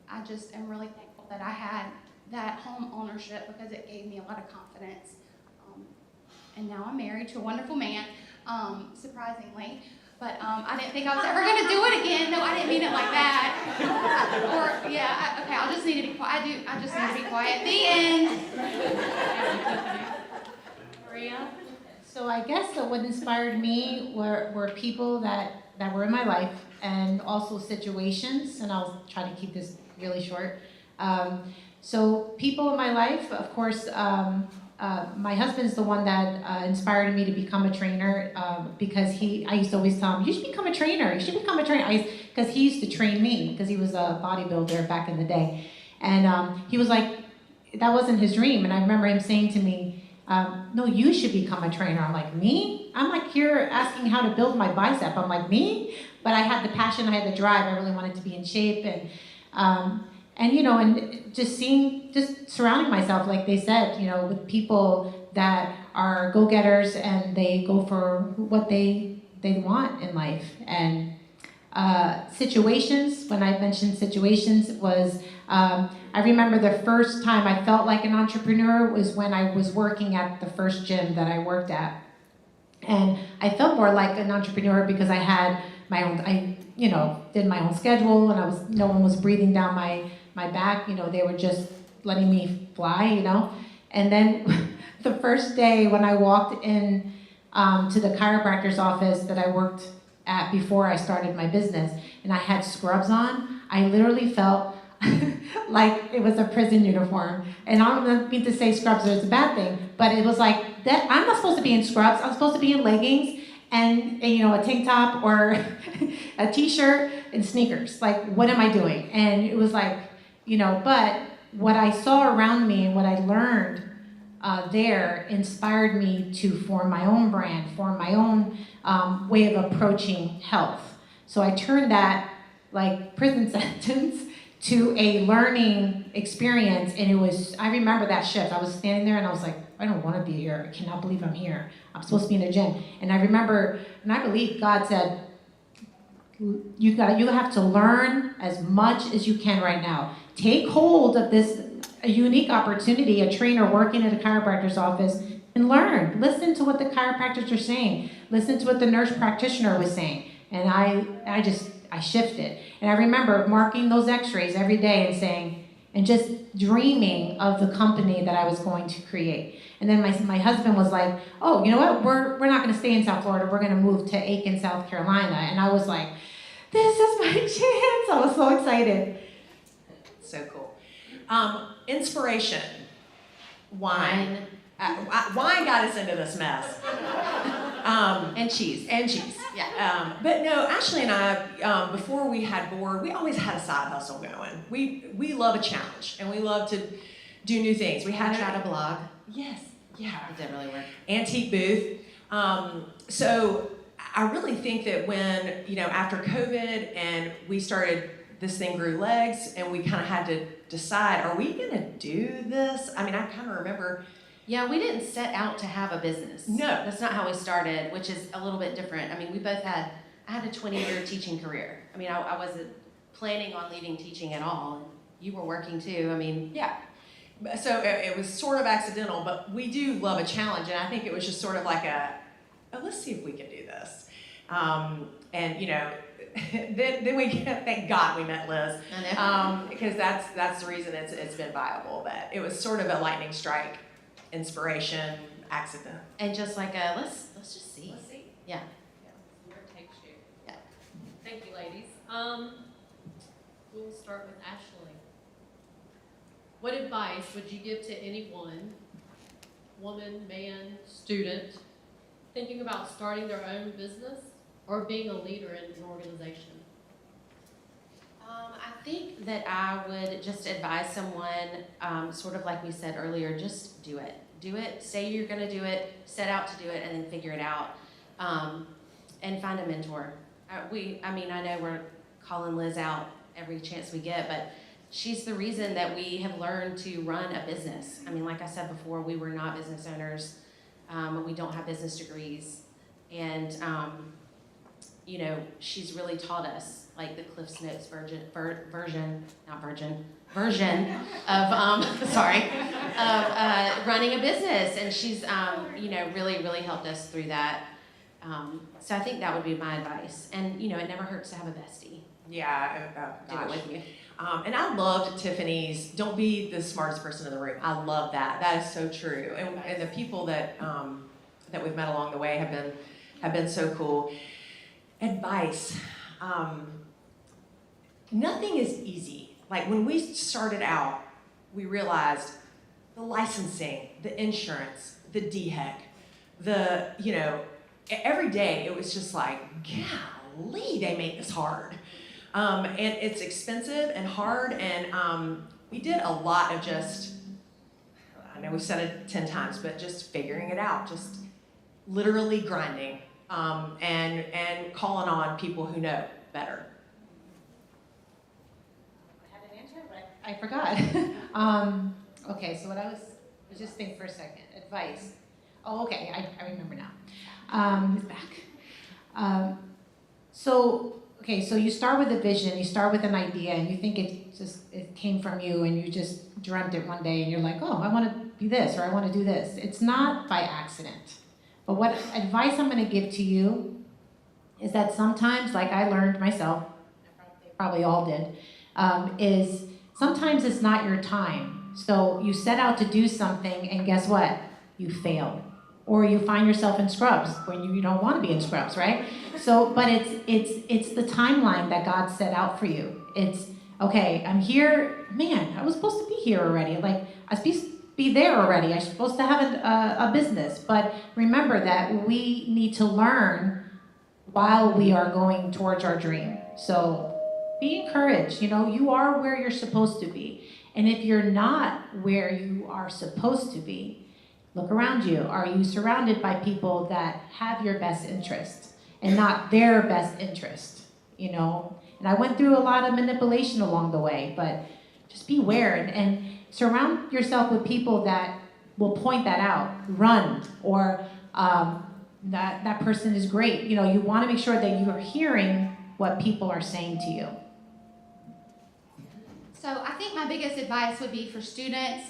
I just am really thankful that I had that home ownership because it gave me a lot of confidence. And now I'm married to a wonderful man, surprisingly. But I didn't think I was ever going to do it again. No, I didn't mean it like that. Okay, I'll just need to be quiet. I just need to be quiet. The end. Maria? So I guess that what inspired me were people that were in my life, and also situations, and I'll try to keep this really short. So people in my life, of course, my husband's the one that inspired me to become a trainer, because I used to always tell him, you should become a trainer, because he used to train me, because he was a bodybuilder back in the day. And he was like, that wasn't his dream. And I remember him saying to me, no, you should become a trainer. I'm like, me? I'm like here asking how to build my bicep. I'm like, me? But I had the passion, I had the drive, I really wanted to be in shape. And just surrounding myself, like they said, with people that are go-getters and they go for what they want in life. And situations, when I mentioned situations, was I remember the first time I felt like an entrepreneur was when I was working at the first gym that I worked at. And I felt more like an entrepreneur because I had my own, did my own schedule, and no one was breathing down my back. They were just letting me fly, you know. And then the first day when I walked in to the chiropractor's office that I worked at before I started my business, and I had scrubs on, I literally felt like it was a prison uniform. And I don't mean to say scrubs is a bad thing, but it was like that. I'm not supposed to be in scrubs. I'm supposed to be in leggings and you know, a tank top or a t-shirt and sneakers. Like, what am I doing? And it was like, you know, but what I saw around me and what I learned there inspired me to form my own brand, form my own way of approaching health. So I turned that like prison sentence to a learning experience, and it was, I remember that shift. I was standing there and I was like, I don't want to be here. I cannot believe I'm here. I'm supposed to be in the gym. And I remember, and I believe God said, you have to learn as much as you can right now. Take hold of this unique opportunity, a trainer working at a chiropractor's office, and learn. Listen to what the chiropractors are saying. Listen to what the nurse practitioner was saying. And I shifted. And I remember marking those x-rays every day and saying, and just dreaming of the company that I was going to create. And then my husband was like, oh, you know what? We're not going to stay in South Florida. We're going to move to Aiken, South Carolina. And I was like, this is my chance. I was so excited. So cool. Inspiration. Wine. Wine got us into this mess. And cheese. And cheese. Yeah. But no, Ashley and I, before we had board, we always had a side hustle going. We love a challenge, and we love to do new things. We had Tried a blog. Yes. Yeah. It didn't really work. Antique booth. So I really think that when, you know, after COVID and we started, this thing grew legs, and we kind of had to decide, are we going to do this? I mean, I kind of remember. Yeah, we didn't set out to have a business. No. That's not how we started, which is a little bit different. I mean, I had a 20-year teaching career. I mean, I wasn't planning on leaving teaching at all. And you were working too. I mean, Yeah. So it was sort of accidental, but we do love a challenge, and I think it was just sort of like let's see if we can do this. And you know, then we thank God we met Liz, I know. because that's the reason it's been viable. But it was sort of a lightning strike, inspiration, accident. And just like let's just see. Let's see. Yeah. Where it takes you. Yeah. Thank you, ladies. We'll start with Ashley. What advice would you give to anyone, woman, man, student, thinking about starting their own business or being a leader in an organization? I think that I would just advise someone, sort of like we said earlier, just do it. Do it, say you're gonna do it, set out to do it, and then figure it out. And find a mentor. I know we're calling Liz out every chance we get, but she's the reason that we have learned to run a business. I mean, like I said before, we were not business owners. We don't have business degrees. And, you know, she's really taught us, like the Cliff's Notes version of running a business. And she's, you know, really helped us through that. So I think that would be my advice. And, you know, it never hurts to have a bestie. Yeah. Do it with you. And I loved Tiffany's, don't be the smartest person in the room. I love that. That is so true. And the people that that we've met along the way have been so cool. Advice. Nothing is easy. Like when we started out, we realized the licensing, the insurance, the DHEC, you know, every day it was just like, golly, they make this hard. And it's expensive and hard, and we did a lot of just, I know we've said it 10 times, but just figuring it out, just literally grinding, and calling on people who know better. I had an answer, but I forgot. Okay, so what I was just think for a second. Advice. Oh, okay, I remember now. It's back. So you start with a vision, you start with an idea, and you think it came from you, and you just dreamt it one day, and you're like, oh, I want to be this, or I want to do this. It's not by accident. But what advice I'm going to give to you is that sometimes, like I learned myself, probably all did, is sometimes it's not your time. So you set out to do something, and guess what? You fail. Or you find yourself in scrubs when you don't want to be in scrubs, right? So, but it's the timeline that God set out for you. It's, okay, I'm here, man, I was supposed to be here already. Like, I was supposed to be there already. I'm supposed to have a business. But remember that we need to learn while we are going towards our dream. So be encouraged. You know, you are where you're supposed to be. And if you're not where you are supposed to be, look around you. Are you surrounded by people that have your best interest and not their best interest? You know, and I went through a lot of manipulation along the way, but just beware and surround yourself with people that will point that out. Run, or that person is great. You know, you want to make sure that you're hearing what people are saying to you. So I think my biggest advice would be for students.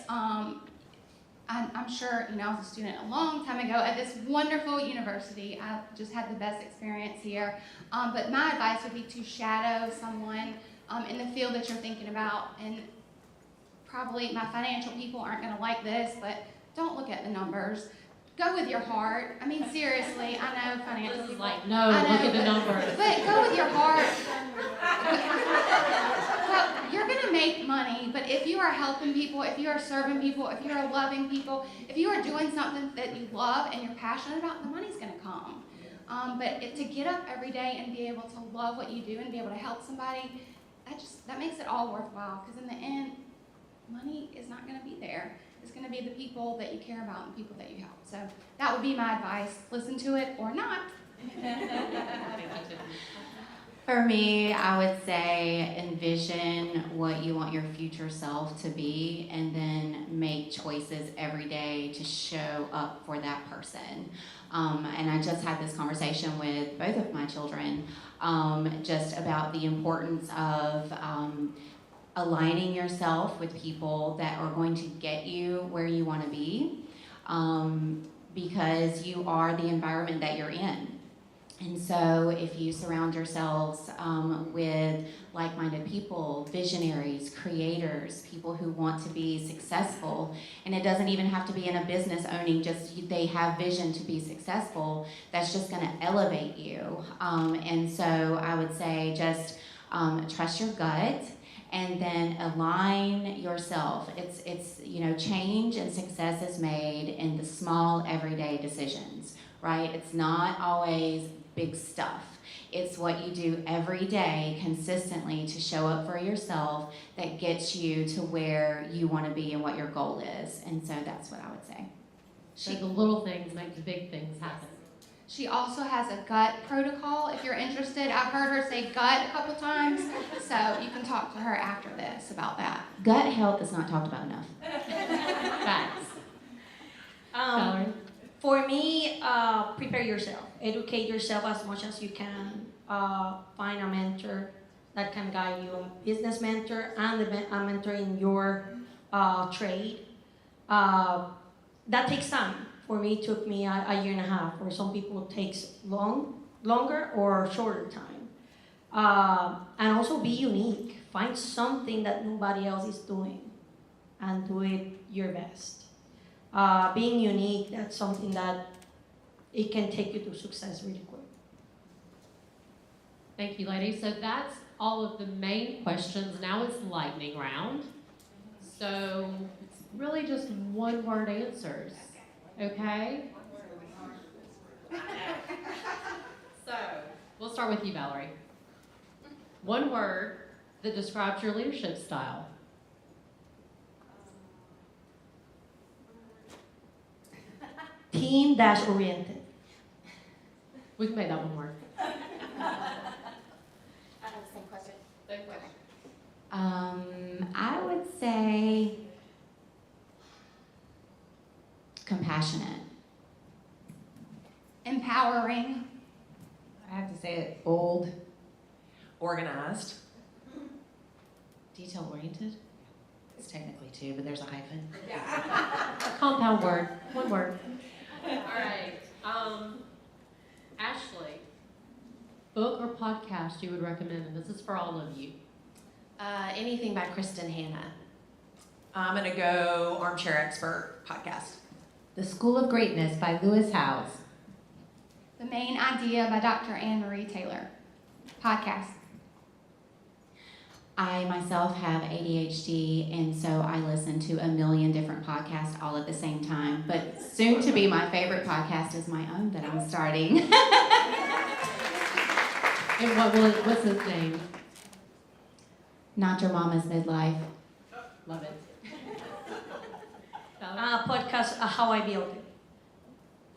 I'm sure, you know, I was a student a long time ago at this wonderful university. I just had the best experience here. But my advice would be to shadow someone in the field that you're thinking about. And probably my financial people aren't going to like this, but don't look at the numbers. Go with your heart. I mean, seriously, I know financial people. Like, no, look at the numbers. But go with your heart. Well, you're going to make money, but if you are helping people, if you are serving people, if you are loving people, if you are doing something that you love and you're passionate about, the money's going to come. To get up every day and be able to love what you do and be able to help somebody, that makes it all worthwhile. Because in the end, money is not going to be there. It's going to be the people that you care about and people that you help. So that would be my advice. Listen to it or not. For me, I would say envision what you want your future self to be, and then make choices every day to show up for that person. And I just had this conversation with both of my children just about the importance of aligning yourself with people that are going to get you where you want to be, because you are the environment that you're in. And so if you surround yourselves with like-minded people, visionaries, creators, people who want to be successful, and it doesn't even have to be in a business owning, just they have vision to be successful, that's just going to elevate you. And so I would say just trust your gut, and then align yourself. It's you know, change and success is made in the small everyday decisions, right? It's not always big stuff. It's what you do every day consistently to show up for yourself that gets you to where you want to be and what your goal is. And so that's what I would say. So the little things make the big things happen. She also has a gut protocol. If you're interested, I've heard her say gut a couple times, so you can talk to her after this about that. Gut health is not talked about enough. Facts. Um, for me, prepare yourself. Educate yourself as much as you can. Find a mentor that can guide you, a business mentor and a mentor in your trade. That takes time. For me, it took me a year and a half. For some people, it takes longer or shorter time. And also be unique. Find something that nobody else is doing and do it your best. Being unique, that's something that it can take you to success really quick. Thank you, ladies. So that's all of the main questions. Now it's lightning round. So it's really just one-word answers. Okay? So we'll start with you, Valerie. One word that describes your leadership style. Team-oriented. We can make that one work. I have the same question. Same question. I would say compassionate. Empowering. I have to say it, bold. Organized. Detail-oriented? It's technically two, but there's a hyphen. A compound word. One word. All right. Ashley, book or podcast you would recommend, and this is for all of you. Anything by Kristen Hanna. I'm gonna go Armchair Expert podcast. The School of Greatness by Lewis Howes. The Main Idea by Dr. Anne Marie Taylor. Podcast. I myself have ADHD, and so I listen to a million different podcasts all at the same time. But soon to be my favorite podcast is my own that I'm starting. And what's his name? Not Your Mama's Midlife. Love it. Podcast, How I Built It.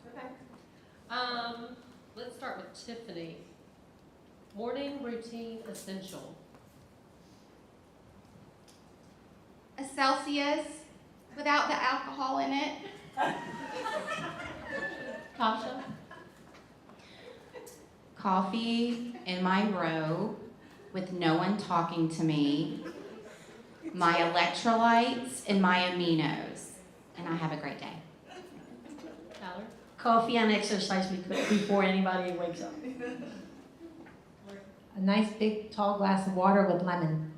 Okay. Let's start with Tiffany. Morning routine essential. A Celsius without the alcohol in it. Tasha? Coffee in my robe with no one talking to me. My electrolytes and my aminos. And I have a great day. Tyler? Coffee and exercise before anybody wakes up. A nice big tall glass of water with lemon.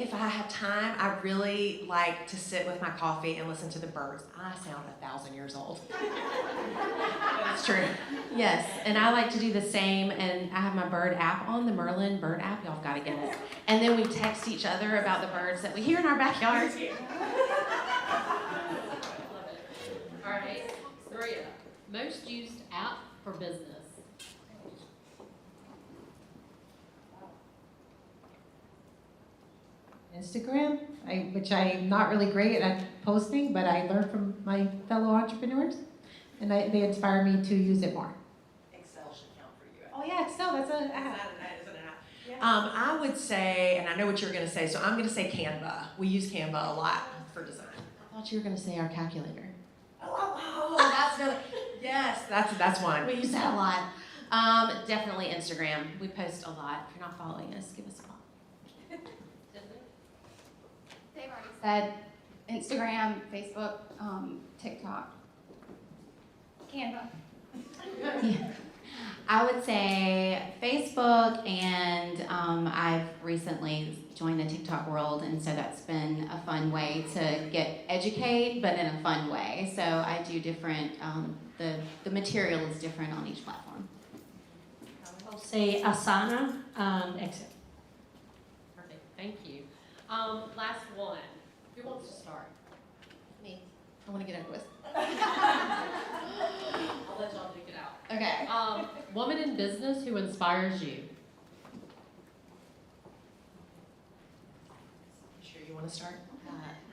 If I have time, I really like to sit with my coffee and listen to the birds. I sound 1,000 years old. It's true. Yes, and I like to do the same, and I have my bird app on, the Merlin bird app. Y'all gotta get it. And then we text each other about the birds that we hear in our backyard. All right. Maria, most used app for business. Instagram, which I'm not really great at posting, but I learned from my fellow entrepreneurs, and they inspire me to use it more. Excel should count for you. Oh yeah, Excel, that's an Is app. that an app? I would say, and I know what you're going to say, so I'm going to say Canva. We use Canva a lot for design. I thought you were gonna say our calculator. Oh, that's another. Yes, that's one. We use that a lot. Definitely Instagram. We post a lot. If you're not following us, give us a follow. They've already said Instagram, Facebook, TikTok, Canva. I would say Facebook, and I've recently joined the TikTok world, and so that's been a fun way to educate, but in a fun way. So I do different, the material is different on each platform. I'll say Asana and Excel. Perfect. Thank you. Last one. Who wants to start? Me. I wanna get over with. I'll let y'all duke it out. Okay. Woman in business who inspires you. You sure you wanna start?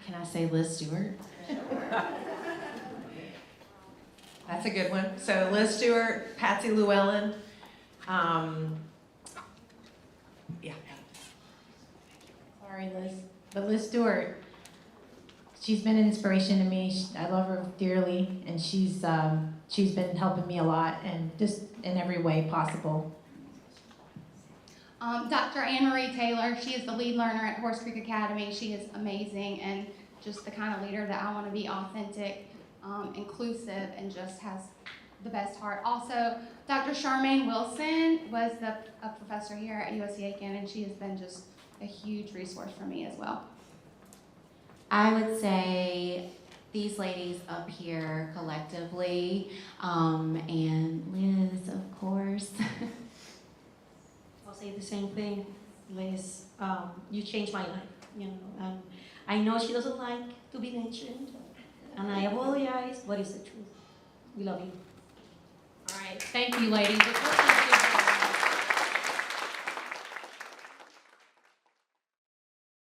Can I say Liz Stewart? That's a good one. So Liz Stewart, Patsy Llewellyn. Yeah. Sorry, Liz. But Liz Stewart, she's been an inspiration to me. I love her dearly, and she's been helping me a lot, and just in every way possible. Dr. Anne Marie Taylor, she is the lead learner at Horse Creek Academy. She is amazing and just the kind of leader that I want to be: authentic, inclusive, and just has the best heart. Also, Dr. Charmaine Wilson was a professor here at USC-Aiken, and she has been just a huge resource for me as well. I would say these ladies up here collectively, and Liz, of course. I'll say the same thing, Liz. You changed my life. You know, I know she doesn't like to be mentioned, and I apologize, but it's the truth. We love you. All right. Thank you, ladies. Let's give